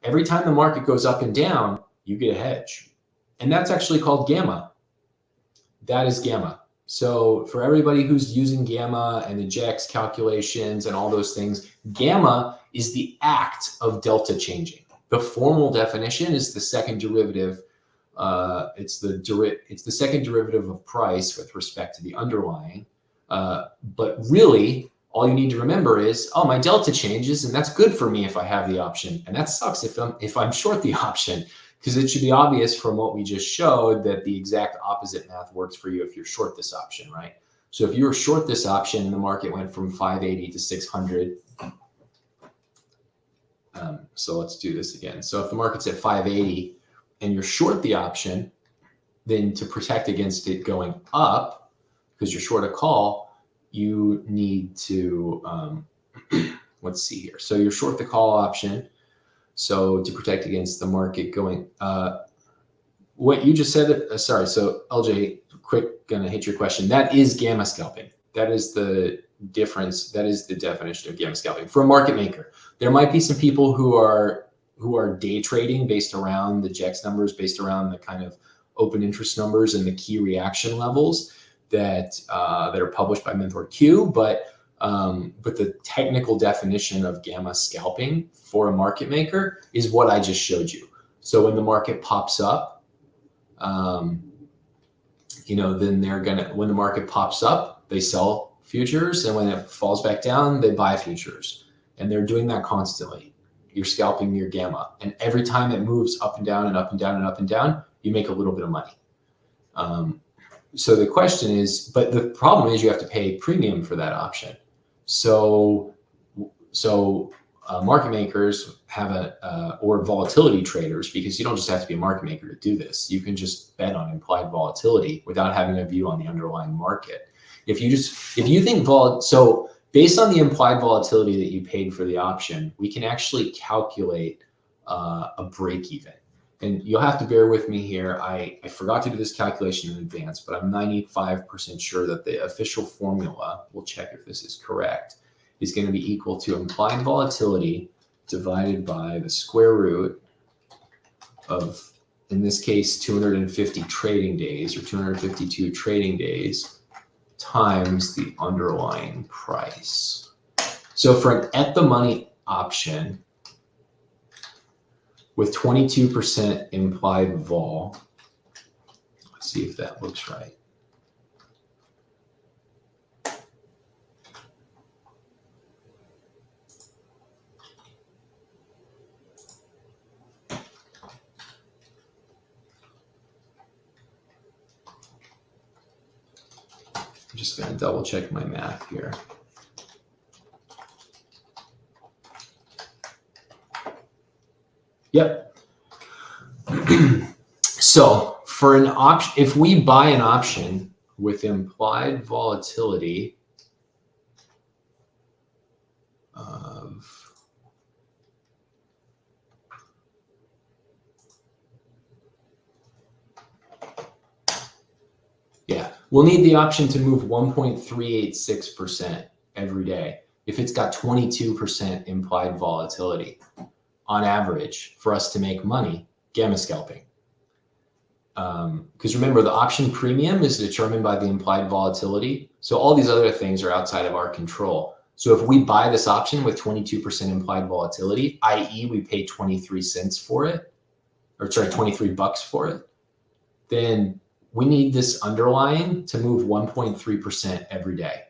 every time the market goes up and down, you get a hedge. And that's actually called gamma. That is gamma. So for everybody who's using gamma and the JEX calculations and all those things, gamma is the act of delta changing. The formal definition is the second derivative. It's the second derivative of price with respect to the underlying. But really, all you need to remember is, oh, my delta changes, and that's good for me if I have the option, and that sucks if I'm short the option, because it should be obvious from what we just showed that the exact opposite math works for you if you're short this option, right? So if you were short this option and the market went from 580 to 600, so let's do this again. So if the market's at 580 and you're short the option, then to protect against it going up, because you're short a call, you need to, let's see here. So you're short the call option. So to protect against the market going, what you just said, sorry. So LJ, quick, gonna hit your question. That is gamma scalping. That is the difference. That is the definition of gamma scalping for a market maker. There might be some people who are day trading based around the JEX numbers, based around the kind of open interest numbers and the key reaction levels that are published by MenthorQ, but the technical definition of gamma scalping for a market maker is what I just showed you. So when the market pops up, then when the market pops up, they sell futures, and when it falls back down, they buy futures, and they're doing that constantly. You're scalping your gamma, and every time it moves up and down and up and down and up and down, you make a little bit of money. So the question is, but the problem is you have to pay premium for that option. So market makers have or volatility traders, because you don't just have to be a market maker to do this. You can just bet on implied volatility without having a view on the underlying market. If you think so based on the implied volatility that you paid for the option, we can actually calculate a break even. And you'll have to bear with me here. I forgot to do this calculation in advance, but I'm 95% sure that the official formula, we'll check if this is correct, is going to be equal to implied volatility divided by the square root of, in this case, 250 trading days or 252 trading days times the underlying price. So for an at the money option with 22% implied vol, let's see if that looks right. I'm just going to double check my math here. Yep. So for an option, if we buy an option with implied volatility of we'll need the option to move 1.386% every day if it's got 22% implied volatility on average for us to make money gamma scalping. Because remember, the option premium is determined by the implied volatility. So all these other things are outside of our control. So if we buy this option with 22% implied volatility, i.e. we pay 23 cents for it, or sorry, 23 bucks for it, then we need this underlying to move 1.3% every day.